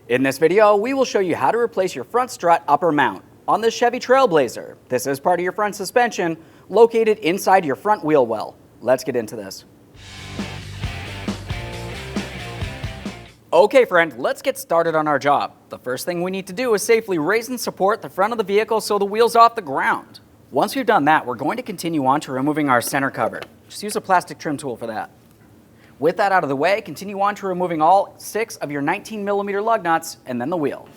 In this video, we will show you how to replace your front strut upper mount on this Chevy Trailblazer. This is part of your front suspension located inside your front wheel well. Let's get into this. Okay friend, let's get started on our job. The first thing we need to do is safely raise and support the front of the vehicle so the wheel's off the ground. Once we've done that, we're going to continue on to removing our center cover. Just use a plastic trim tool for that. With that out of the way, continue on to removing all 6 of your 19mm lug nuts and then the wheel.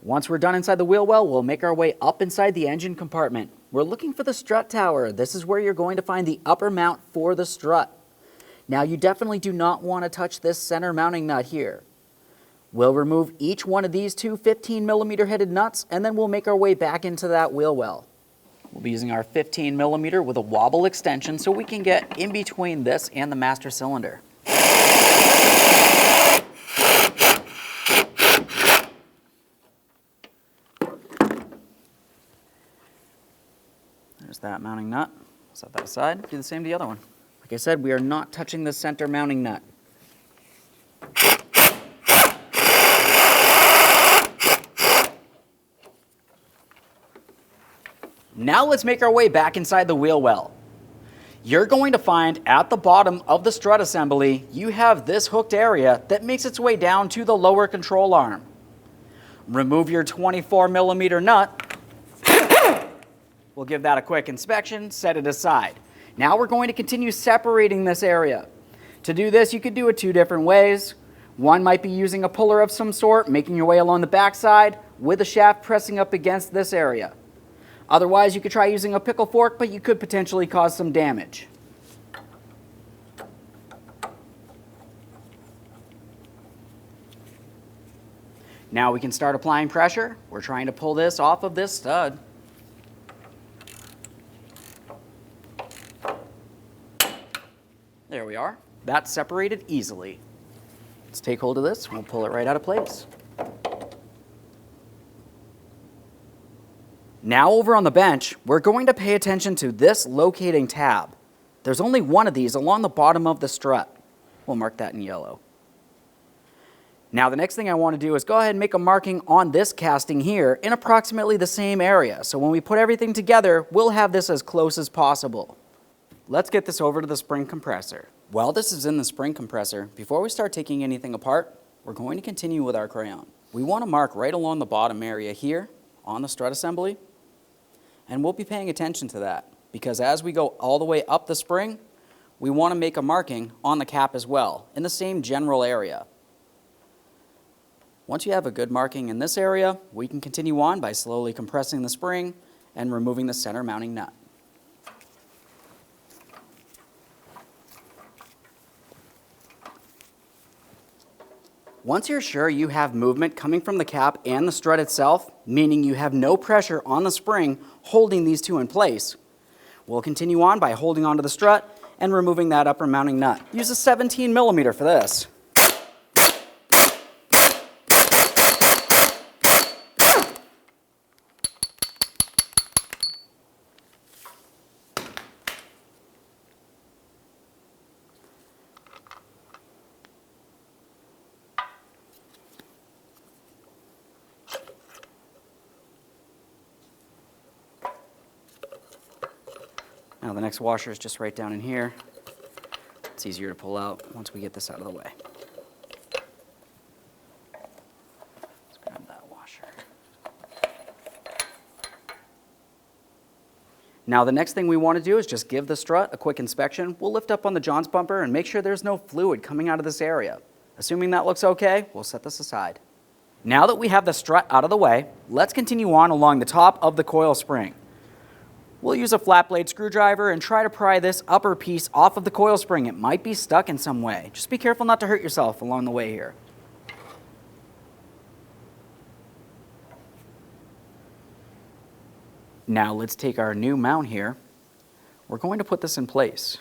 Once we're done inside the wheel well, we'll make our way up inside the engine compartment. We're looking for the strut tower. This is where you're going to find the upper mount for the strut. Now you definitely do not want to touch this center mounting nut here. We'll remove each one of these two 15mm headed nuts and then we'll make our way back into that wheel well. We'll be using our 15mm with a wobble extension so we can get in between this and the master cylinder. There's that mounting nut. Set that aside. Do the same to the other one. Like I said, we are not touching the center mounting nut. Now let's make our way back inside the wheel well. You're going to find at the bottom of the strut assembly, you have this hooked area that makes its way down to the lower control arm. Remove your 24mm nut. We'll give that a quick inspection, set it aside. Now we're going to continue separating this area. To do this, you could do it 2 different ways. One might be using a puller of some sort, making your way along the backside with the shaft pressing up against this area. Otherwise, you could try using a pickle fork, but you could potentially cause some damage. Now we can start applying pressure. We're trying to pull this off of this stud. There we are. That's separated easily. Let's take hold of this. We'll pull it right out of place. Now over on the bench, we're going to pay attention to this locating tab. There's only one of these along the bottom of the strut. We'll mark that in yellow. Now the next thing I want to do is go ahead and make a marking on this casting here in approximately the same area. So when we put everything together, we'll have this as close as possible. Let's get this over to the spring compressor. While this is in the spring compressor, before we start taking anything apart, we're going to continue with our crayon. We want to mark right along the bottom area here on the strut assembly, and we'll be paying attention to that because as we go all the way up the spring, we want to make a marking on the cap as well in the same general area. Once you have a good marking in this area, we can continue on by slowly compressing the spring and removing the center mounting nut. Once you're sure you have movement coming from the cap and the strut itself, meaning you have no pressure on the spring holding these two in place, we'll continue on by holding onto the strut and removing that upper mounting nut. Use a 17mm for this. Now the next washer is just right down in here. It's easier to pull out once we get this out of the way. Let's grab that washer. Now the next thing we want to do is just give the strut a quick inspection. We'll lift up on the Johns bumper and make sure there's no fluid coming out of this area. Assuming that looks okay, we'll set this aside. Now that we have the strut out of the way, let's continue on along the top of the coil spring. We'll use a flat blade screwdriver and try to pry this upper piece off of the coil spring. It might be stuck in some way. Just be careful not to hurt yourself along the way here. Now let's take our new mount here. We're going to put this in place.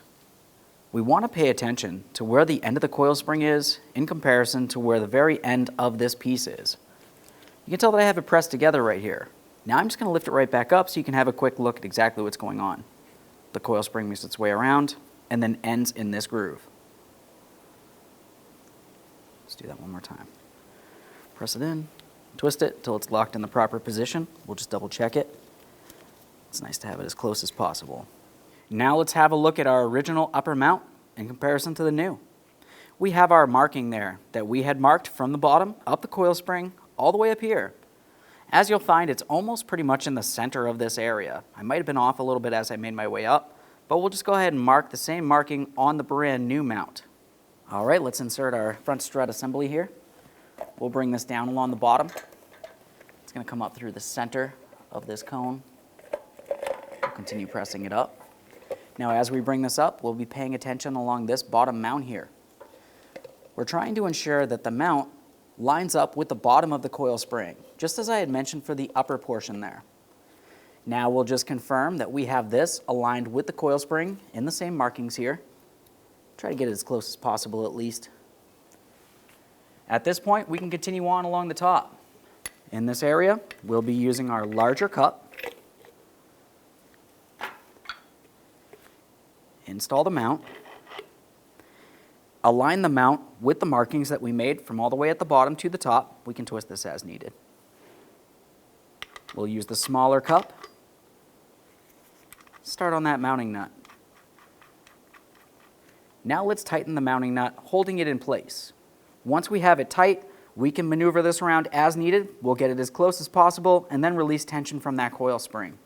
We want to pay attention to where the end of the coil spring is in comparison to where the very end of this piece is. You can tell that I have it pressed together right here. Now I'm just going to lift it right back up so you can have a quick look at exactly what's going on. The coil spring makes its way around and then ends in this groove. Let's do that one more time. Press it in, twist it until it's locked in the proper position. We'll just double check it. It's nice to have it as close as possible. Now let's have a look at our original upper mount in comparison to the new. We have our marking there that we had marked from the bottom up the coil spring all the way up here. As you'll find, it's almost pretty much in the center of this area. I might have been off a little bit as I made my way up, but we'll just go ahead and mark the same marking on the brand new mount. All right, let's insert our front strut assembly here. We'll bring this down along the bottom. It's going to come up through the center of this cone. We'll continue pressing it up. Now as we bring this up, we'll be paying attention along this bottom mount here. We're trying to ensure that the mount lines up with the bottom of the coil spring, just as I had mentioned for the upper portion there. Now we'll just confirm that we have this aligned with the coil spring in the same markings here. Try to get it as close as possible at least. At this point, we can continue on along the top. In this area, we'll be using our larger cup. Install the mount. Align the mount with the markings that we made from all the way at the bottom to the top. We can twist this as needed. We'll use the smaller cup. Start on that mounting nut. Now let's tighten the mounting nut, holding it in place. Once we have it tight, we can maneuver this around as needed. We'll get it as close as possible and then release tension from that coil spring.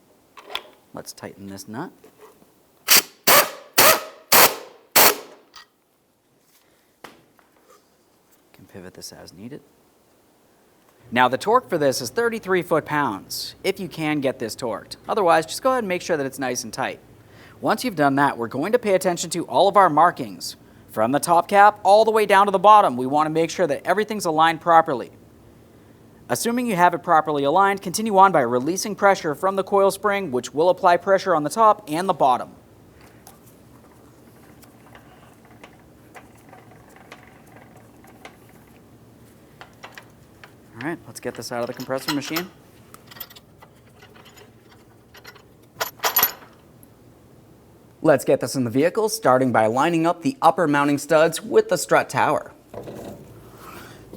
Let's tighten this nut. Pivot this as needed. Now the torque for this is 33 foot-pounds, if you can get this torqued. Otherwise, just go ahead and make sure that it's nice and tight. Once you've done that, we're going to pay attention to all of our markings. From the top cap all the way down to the bottom, we want to make sure that everything's aligned properly. Assuming you have it properly aligned, continue on by releasing pressure from the coil spring, which will apply pressure on the top and the bottom. All right, let's get this out of the compressor machine. Let's get this in the vehicle, starting by lining up the upper mounting studs with the strut tower.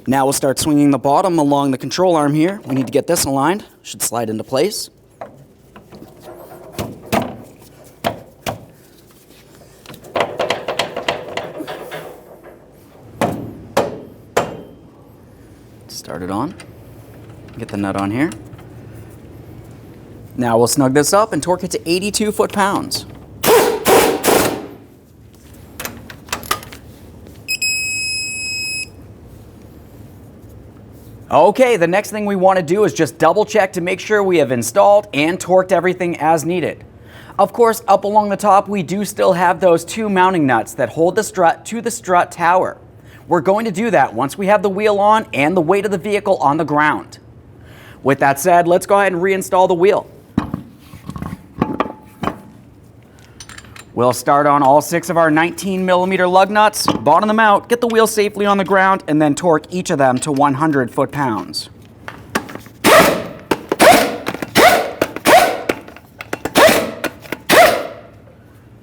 Now we'll start swinging the bottom along the control arm here. We need to get this aligned. Should slide into place. Start it on. Get the nut on here. Now we'll snug this up and torque it to 82 foot-pounds. Okay, the next thing we want to do is just double check to make sure we have installed and torqued everything as needed. Of course, up along the top, we do still have those two mounting nuts that hold the strut to the strut tower. We're going to do that once we have the wheel on and the weight of the vehicle on the ground. With that said, let's go ahead and reinstall the wheel. We'll start on all 6 of our 19mm lug nuts, bottom them out, get the wheel safely on the ground, and then torque each of them to 100 foot-pounds.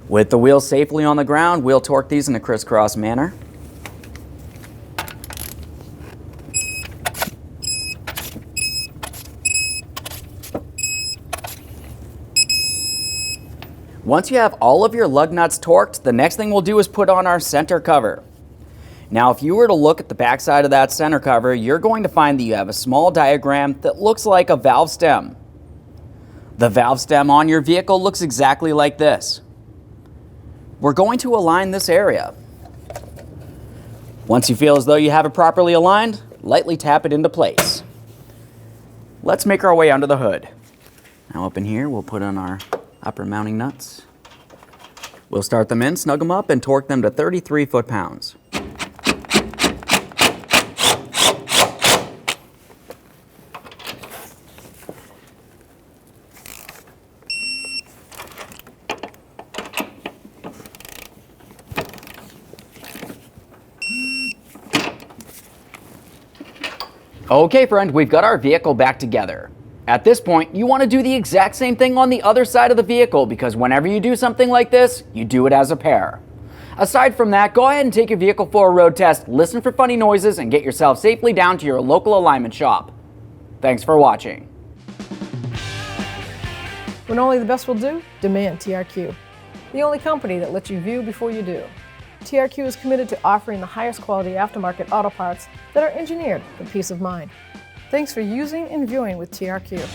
With the wheel safely on the ground, we'll torque these in a crisscross manner. Once you have all of your lug nuts torqued, the next thing we'll do is put on our center cover. Now, if you were to look at the back side of that center cover, you're going to find that you have a small diagram that looks like a valve stem. The valve stem on your vehicle looks exactly like this. We're going to align this area. Once you feel as though you have it properly aligned, lightly tap it into place. Let's make our way under the hood. Now up in here, we'll put on our upper mounting nuts. We'll start them in, snug them up, and torque them to 33 foot-pounds. Okay, friend, we've got our vehicle back together. At this point, you want to do the exact same thing on the other side of the vehicle, because whenever you do something like this, you do it as a pair. Aside from that, go ahead and take your vehicle for a road test, listen for funny noises, and get yourself safely down to your local alignment shop. Thanks for watching. When only the best will do, demand TRQ. The only company that lets you view before you do. TRQ is committed to offering the highest quality aftermarket auto parts that are engineered for peace of mind. Thanks for using and viewing with TRQ.